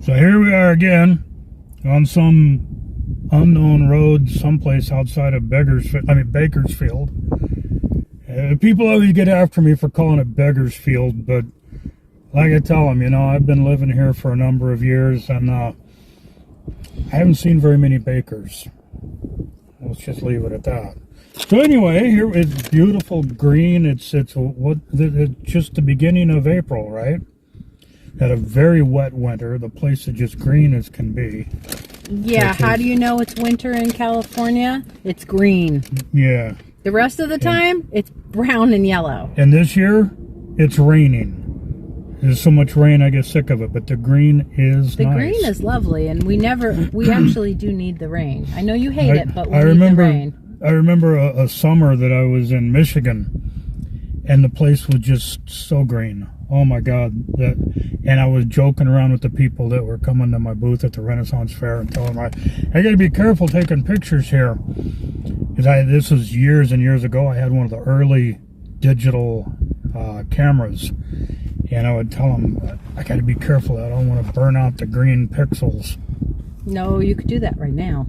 So here we are again on some unknown road someplace outside of Bakersfield. People always get after me for calling it Bakersfield, but like I tell them, I've been living here for a number of years and I haven't seen very many bakers. Let's just leave it at that. So anyway, here it's beautiful green. It's just the beginning of April, right? Had a very wet winter. The place is just green as can be. Yeah, how do you know it's winter in California? It's green. Yeah. The rest of the time, it's brown and yellow. And this year, it's raining. There's so much rain, I get sick of it. But the green is nice. The green is lovely, and we actually do need the rain. I know you hate it, but we need the rain. I remember a summer that I was in Michigan, and the place was just so green. Oh my God! And I was joking around with the people that were coming to my booth at the Renaissance Fair and telling them, I got to be careful taking pictures here. Because this was years and years ago. I had one of the early digital cameras, and I would tell them, I got to be careful. I don't want to burn out the green pixels. No, you could do that right now.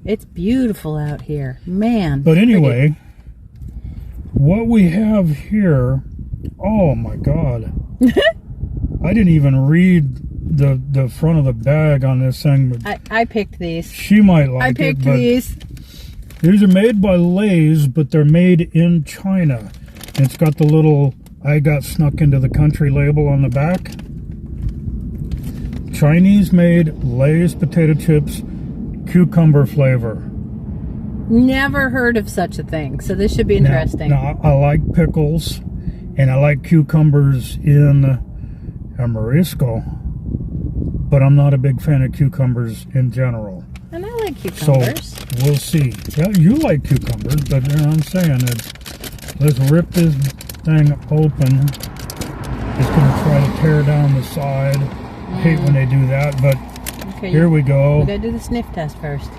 It's beautiful out here, man. But anyway, what we have here, oh my God. I didn't even read the front of the bag on this thing. I picked these. She might like it. I picked these. These are made by Lay's, but they're made in China. And it's got the little "I got snuck into the country" label on the back. Chinese-made Lay's potato chips, cucumber flavor. Never heard of such a thing, so this should be interesting. Now I like pickles, and I like cucumbers in Morisco, but I'm not a big fan of cucumbers in general. And I like cucumbers. So we'll see. Yeah, you like cucumbers, but I'm saying let's rip this thing open. It's going to try to tear down the side. I hate when they do that, but okay, here we go. We got to do the sniff test first.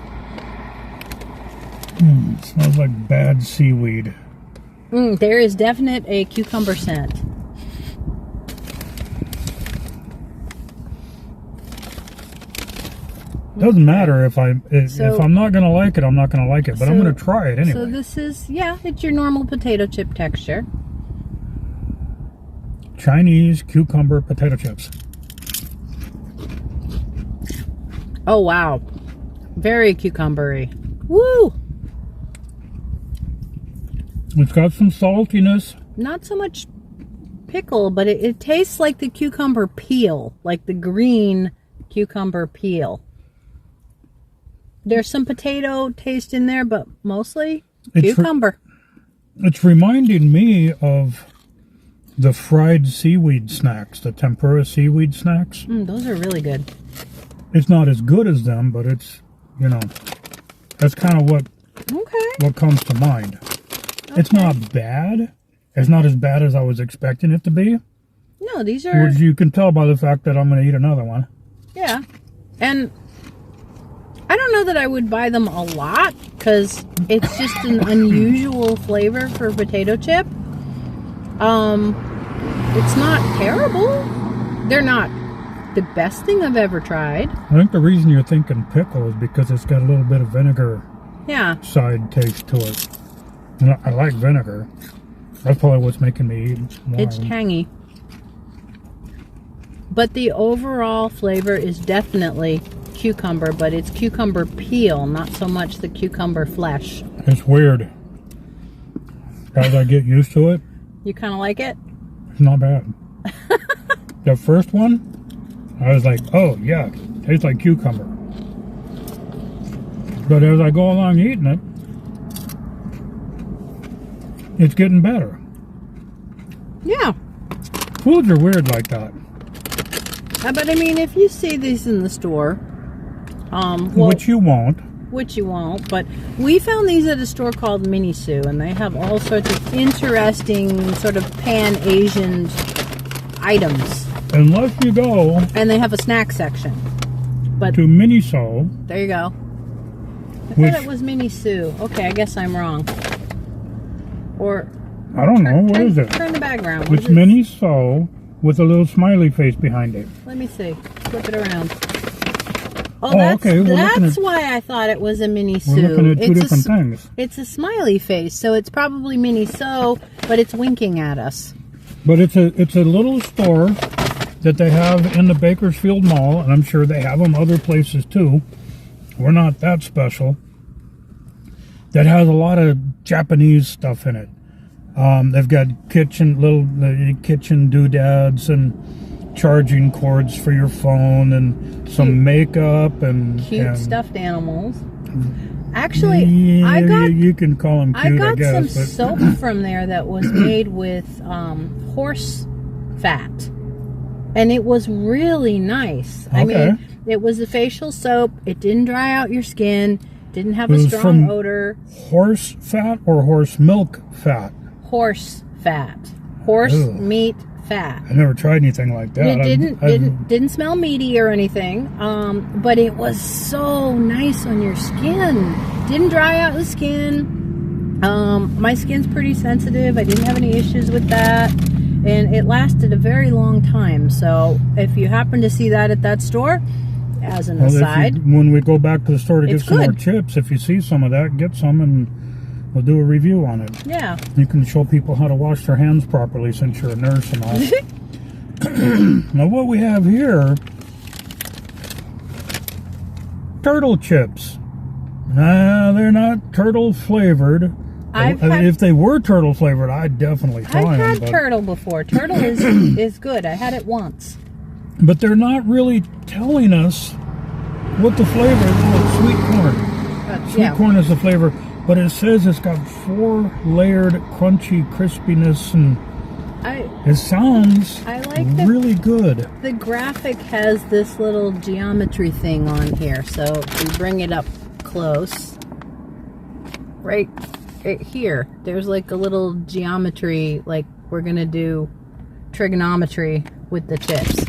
It smells like bad seaweed. There is definite a cucumber scent. Doesn't matter if I'm not gonna like it, I'm not gonna like it. But I'm gonna try it anyway. So this is it's your normal potato chip texture. Chinese cucumber potato chips. Oh wow, very cucumbery. Woo! It's got some saltiness. Not so much pickle, but it tastes like the cucumber peel, like the green cucumber peel. There's some potato taste in there, but mostly cucumber. It's reminding me of the fried seaweed snacks, the tempura seaweed snacks. Those are really good. It's not as good as them, but it's, that's kind of what comes to mind. Okay. It's not bad. It's not as bad as I was expecting it to be. No, these are... Which you can tell by the fact that I'm going to eat another one. Yeah. And I don't know that I would buy them a lot, because it's just an unusual flavor for potato chip. It's not terrible. They're not the best thing I've ever tried. I think the reason you're thinking pickle is because it's got a little bit of vinegar side taste to it. And I like vinegar. That's probably what's making me eat more. It's tangy. But the overall flavor is definitely cucumber, but it's cucumber peel, not so much the cucumber flesh. It's weird. As I get used to it. You kind of like it? It's not bad. The first one, I was like, oh yeah, tastes like cucumber. But as I go along eating it, it's getting better. Yeah. Foods are weird like that. But I mean, if you see these in the store, which you won't. Which you won't, but we found these at a store called Miniso, and they have all sorts of interesting sort of Pan-Asian items. Unless you go... And they have a snack section. But to Miniso. There you go. I thought it was Miniso. Okay, I guess I'm wrong. Or... I don't know. What is it? Turn the bag around. It's Miniso, with a little smiley face behind it. Let me see. Flip it around. Oh, that's, okay. That's why I thought it was a mini Sue. We're looking at two different things. It's a smiley face, so it's probably mini Sue, but it's winking at us. But it's a little store that they have in the Bakersfield Mall, and I'm sure they have them other places too. We're not that special. That has a lot of Japanese stuff in it. They've got little kitchen doodads and charging cords for your phone and some makeup and cute stuffed animals. Actually, you can call them cute, I guess. I got some soap from there that was made with horse fat, and it was really nice. Okay. I mean, it was a facial soap. It didn't dry out your skin. Didn't have a strong odor. Horse fat or horse milk fat? Horse fat. Horse meat fat. I never tried anything like that. It didn't smell meaty or anything, but it was so nice on your skin. Didn't dry out the skin. My skin's pretty sensitive. I didn't have any issues with that, and it lasted a very long time. So if you happen to see that at that store, as an aside, when we go back to the store to get some more good. chips, if you see some of that, get some and we'll do a review on it. Yeah. You can show people how to wash their hands properly since you're a nurse and all. Now what we have here, turtle chips. Nah, they're not turtle flavored. If they were turtle flavored, I'd definitely try them. I've had turtle before. Turtle is good. I had it once. But they're not really telling us what the flavor is. Oh, sweet corn. Sweet corn is the flavor. But it says it's got 4 layered crunchy crispiness, and it sounds really good. The graphic has this little geometry thing on here. So if we bring it up close, right here, there's like a little geometry, like we're going to do trigonometry with the chips.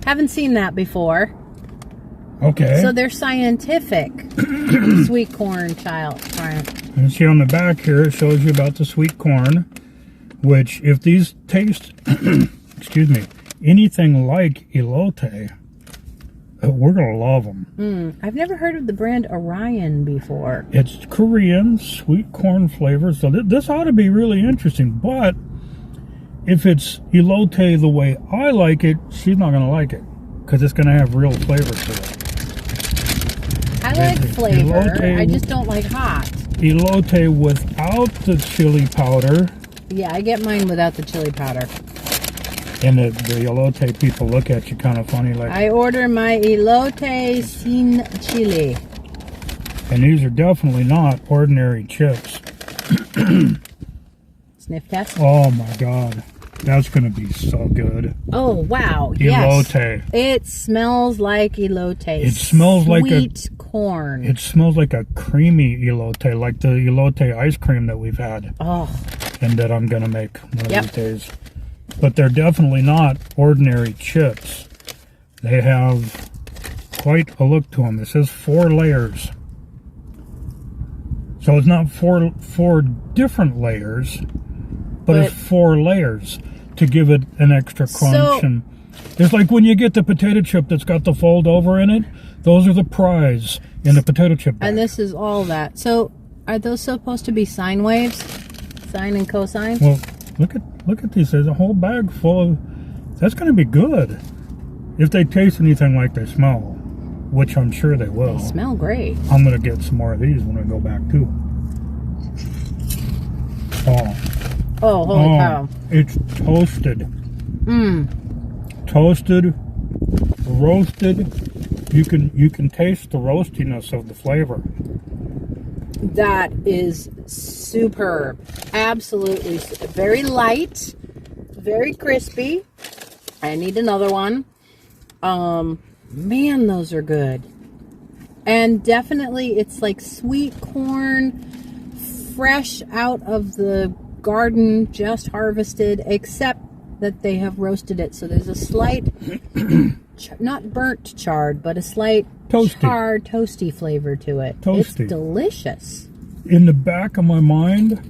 Haven't seen that before. Okay. So they're scientific sweet corn child. And see on the back here, it shows you about the sweet corn, which if these taste, excuse me, anything like elote, we're going to love them. I've never heard of the brand Orion before. It's Korean sweet corn flavor, so this ought to be really interesting, but if it's elote the way I like it, she's not going to like it, because it's going to have real flavor to it. I like flavor, I just don't like hot. Elote without the chili powder. Yeah, I get mine without the chili powder. And the elote people look at you kind of funny, like. I order my elote sin chili. And these are definitely not ordinary chips. Sniff test? Oh my God. That's going to be so good. Oh, wow. Elote. Yes. It smells like elote. It smells like sweet corn. It smells like a creamy elote, like the elote ice cream that we've had. Oh. And that I'm going to make one of these days. But they're definitely not ordinary chips. They have quite a look to them. It says 4 layers. So it's not four different layers, but it's 4 layers to give it an extra crunch. And it's like when you get the potato chip that's got the fold over in it. Those are the prize in the potato chip bag. And this is all that. So are those supposed to be sine waves? Sine and cosine? Well, look at these. There's a whole bag full of. That's going to be good if they taste anything like they smell, which I'm sure they will. They smell great. I'm going to get some more of these when I go back too. Oh, holy cow. It's toasted. Toasted, roasted. You can taste the roastiness of the flavor. That is superb. Absolutely. Very light, very crispy. I need another one. Man, those are good. And definitely it's like sweet corn, fresh out of the garden, just harvested, except that they have roasted it. So there's a slight, not burnt charred, but a slight charred, toasty flavor to it. It's delicious. In the back of my mind,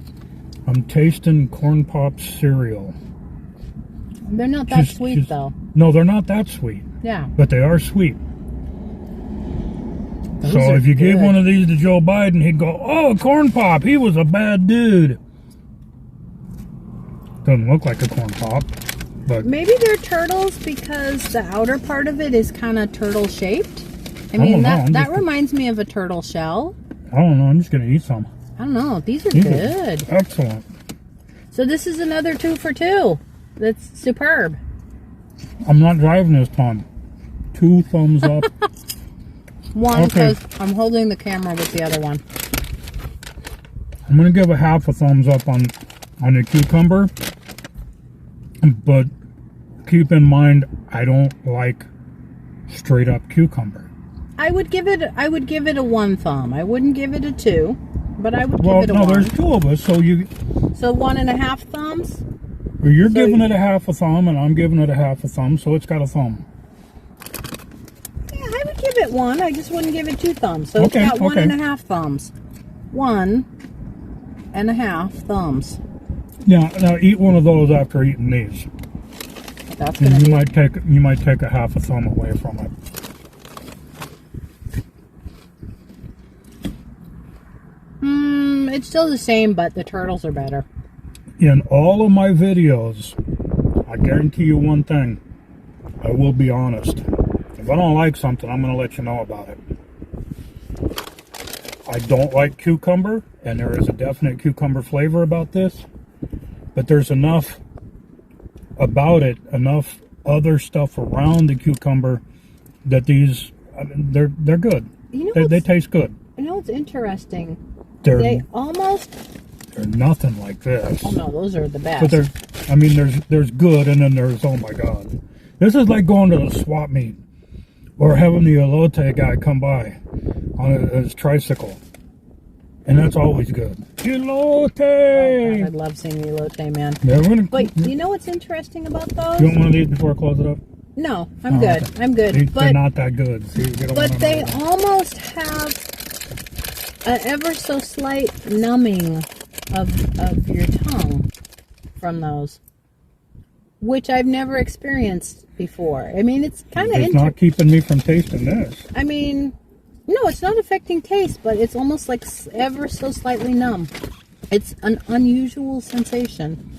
I'm tasting Corn Pops cereal. They're not that sweet, though. No, they're not that sweet. Yeah. But they are sweet. Those So are if you gave good. one of these to Joe Biden, he'd go, "Oh, corn pop. He was a bad dude." Doesn't look like a corn pop, but Maybe they're turtles because the outer part of it is kind of turtle shaped. I I don't mean, know, I'm that just- reminds me of a turtle shell. I don't know. I'm just gonna eat some. I don't know. These are These are good. Excellent. So this is another 2 for 2. That's superb. I'm not driving this time. 2 thumbs up. One, Okay. because I'm holding the camera with the other one. I'm gonna give a half a thumbs up on the cucumber, but keep in mind I don't like straight up cucumber. I would give it a 1 thumb. I wouldn't give it a 2, but I would Well, give it a no, 1. there's 2 of us, so So 1.5 thumbs. you're So giving you- it a half a thumb, and I'm giving it a half a thumb, so it's got a thumb. Yeah, I would give it 1. I just wouldn't give it 2 thumbs. So Okay, it's got okay. 1.5 thumbs. 1.5 thumbs. Now eat one of those after eating these, That's gonna and be you might take a half a thumb away from it. it's still the same, but the turtles are better. In all of my videos, I guarantee you one thing. I will be honest. If I don't like something, I'm going to let you know about it. I don't like cucumber, and there is a definite cucumber flavor about this. But there's enough about it, enough other stuff around the cucumber that these, I mean, they're good. You know They what's, taste good. you know what's interesting? They're They almost. nothing like this. Oh no, those are the best. But there's good, and then there's, oh my God. This is like going to the swap meet or having the elote guy come by on his tricycle. And that's always good. Oh, God, Elote! I'd love seeing the elote, man. Yeah, we're gonna, But you know what's interesting about those? you want one of these before I close it up? No, I'm Oh, good. okay. I'm good. They're But not that good. So you get a but one they of those. almost have an ever so slight numbing of your tongue from those, which I've never experienced before. I mean, it's kind of It's not keeping me from tasting this. I mean, no, it's not affecting taste, but it's almost like ever so slightly numb. It's an unusual sensation.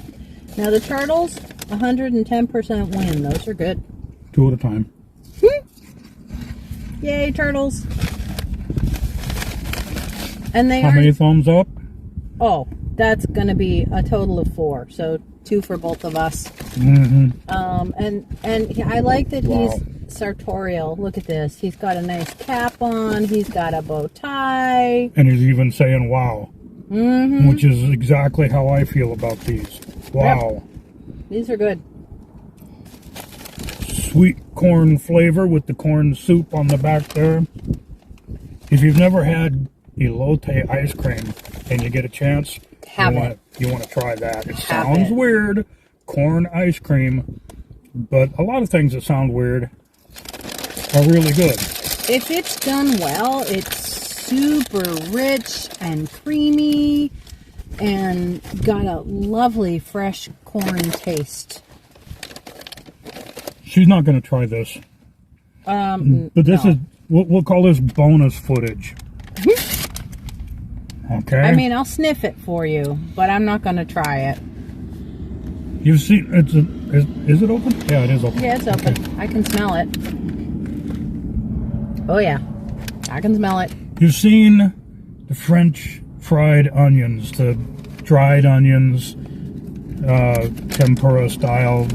Now the turtles, 110% win. Those are good. 2 at a time. Yay, turtles! And they How are. many thumbs up? Oh, that's going to be a total of 4. So 2 for both of us. Mm-hmm. And I like that Wow. he's sartorial. Look at this. He's got a nice cap on. He's got a bow tie. And he's even saying wow. Mm-hmm. Which is exactly how I feel about these. Wow. These are good. Sweet corn flavor with the corn soup on the back there. If you've never had elote ice cream and you get a chance, you want to try that. It sounds it. weird, corn ice cream, but a lot of things that sound weird are really good. If it's done well, it's super rich and creamy and got a lovely fresh corn taste. She's not going to try this, but this no. is we'll call this bonus footage. Okay. I mean, I'll sniff it for you, but I'm not going to try it. You've seen is it open? Yeah, it is open. Yeah, it's open. Okay. I can smell it. Oh yeah, I can smell it. You've seen the French fried onions, the dried onions, tempura style.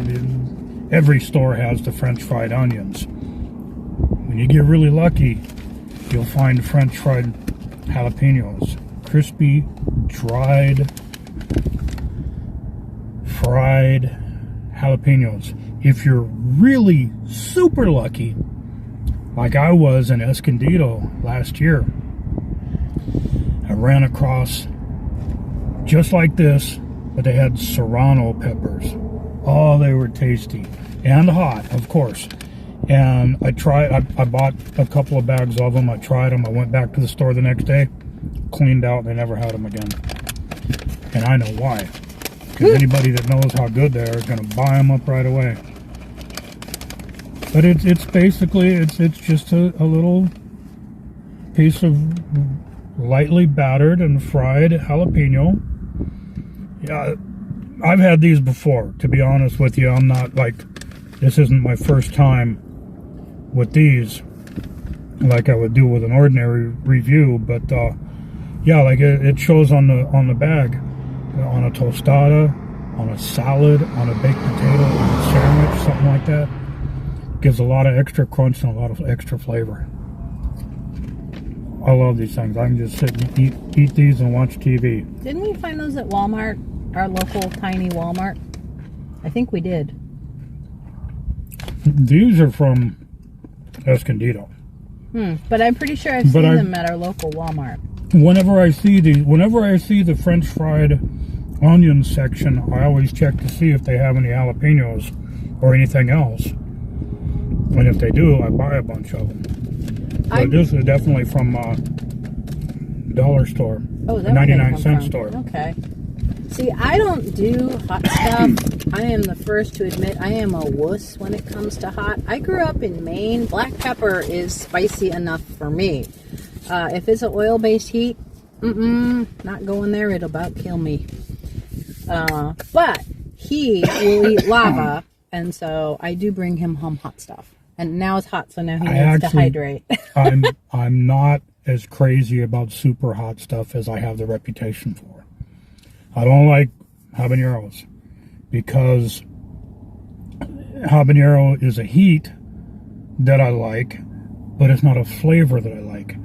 Every store has the French fried onions. When you get really lucky, you'll find French fried jalapenos. Crispy, dried, fried jalapenos. If you're really super lucky, like I was in Escondido last year, I ran across just like this, but they had serrano peppers. Oh, they were tasty and hot, of course. And I bought a couple of bags of them. I tried them. I went back to the store the next day, cleaned out. They never had them again. And I know why. because anybody that knows how good they are is going to buy them up right away. But it's basically, it's just a little piece of lightly battered and fried jalapeno. Yeah, I've had these before, to be honest with you. I'm not like, this isn't my first time with these, like I would do with an ordinary review. But yeah, like it shows on the bag, on a tostada, on a salad, on a baked potato, on a sandwich, something like that. Gives a lot of extra crunch and a lot of extra flavor. I love these things. I can just sit and eat these and watch TV. Didn't we find those at Walmart? Our local tiny Walmart? I think we did. These are from Escondido. But I'm pretty sure I've seen them at our local Walmart. Whenever I see the French fried onion section, I always check to see if they have any jalapenos or anything else. And if they do, I buy a bunch of them. But this is definitely from dollar store. Oh, that 99-cent store. Okay. See, I don't do hot stuff. I am the first to admit I am a wuss when it comes to hot. I grew up in Maine. Black pepper is spicy enough for me. If it's an oil-based heat, not going there. It'll about kill me. But he will eat lava, and so I do bring him home hot stuff. And now it's hot, so now he needs to hydrate. I'm not as crazy about super hot stuff as I have the reputation for. I don't like habaneros because habanero is a heat that I like, but it's not a flavor that I like.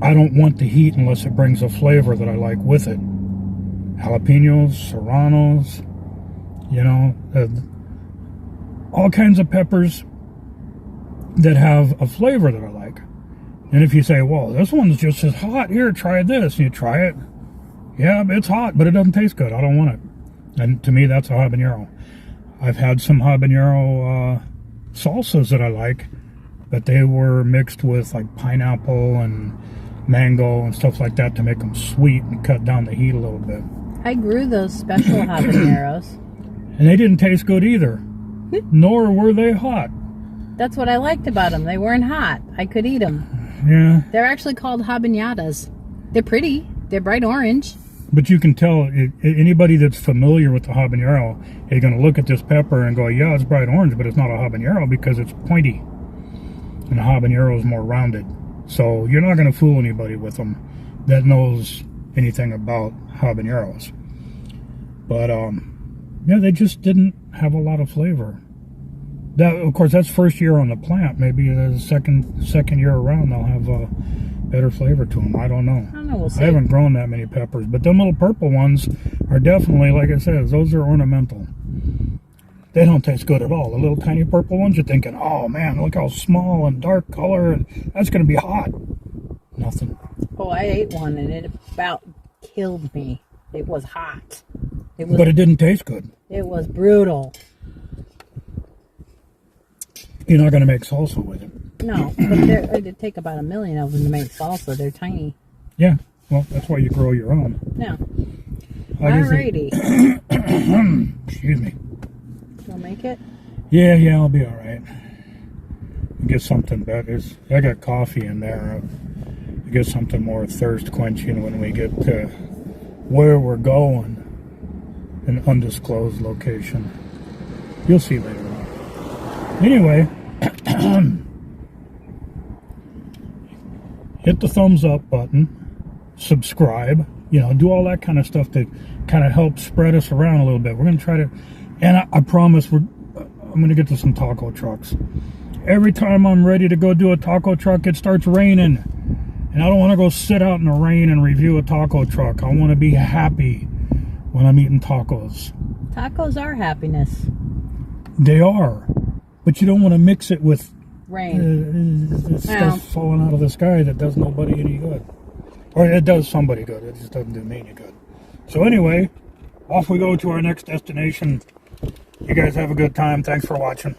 I don't want the heat unless it brings a flavor that I like with it. Jalapenos, serranos, you know, all kinds of peppers that have a flavor that I like. And if you say, well, this one's just as hot, here, try this, and you try it, yeah, it's hot, but it doesn't taste good, I don't want it. And to me, that's a habanero. I've had some habanero salsas that I like, but they were mixed with like pineapple and mango and stuff like that to make them sweet and cut down the heat a little bit. I grew those special habaneros. And they didn't taste good either, nor were they hot. That's what I liked about them. They weren't hot. I could eat them. Yeah. They're actually called habaneadas. They're pretty. They're bright orange. But you can tell, anybody that's familiar with the habanero is going to look at this pepper and go, yeah, it's bright orange, but it's not a habanero because it's pointy. And a habanero is more rounded. So you're not going to fool anybody with them that knows anything about habaneros. But, yeah, they just didn't have a lot of flavor. That, of course, that's first year on the plant. Maybe the second year around they'll have a better flavor to them. I don't know. I don't know. We'll see. I haven't grown that many peppers, but them little purple ones are definitely, like I said, those are ornamental. They don't taste good at all. The little tiny purple ones, you're thinking, oh man, look how small and dark color, and that's going to be hot. Nothing. Oh, I ate one and it about killed me. It was hot. But it didn't taste good. It was brutal. You're not going to make salsa with it. No, but it'd take about 1 million of them to make salsa. They're tiny. Yeah, well, that's why you grow your own. No. Alrighty. Excuse me. You'll make it? Yeah, I'll be all right. Get something better. I got coffee in there. Get something more thirst quenching when we get to where we're going, an undisclosed location. You'll see later on. Anyway, hit the thumbs up button, subscribe, do all that kind of stuff to kind of help spread us around a little bit. We're going to try to, and I promise I'm going to get to some taco trucks. Every time I'm ready to go do a taco truck, it starts raining. And I don't want to go sit out in the rain and review a taco truck. I want to be happy when I'm eating tacos. Tacos are happiness. They are. But you don't want to mix it with rain. Stuff falling out of the sky that does nobody any good. Or it does somebody good. It just doesn't do me any good. So anyway, off we go to our next destination. You guys have a good time. Thanks for watching.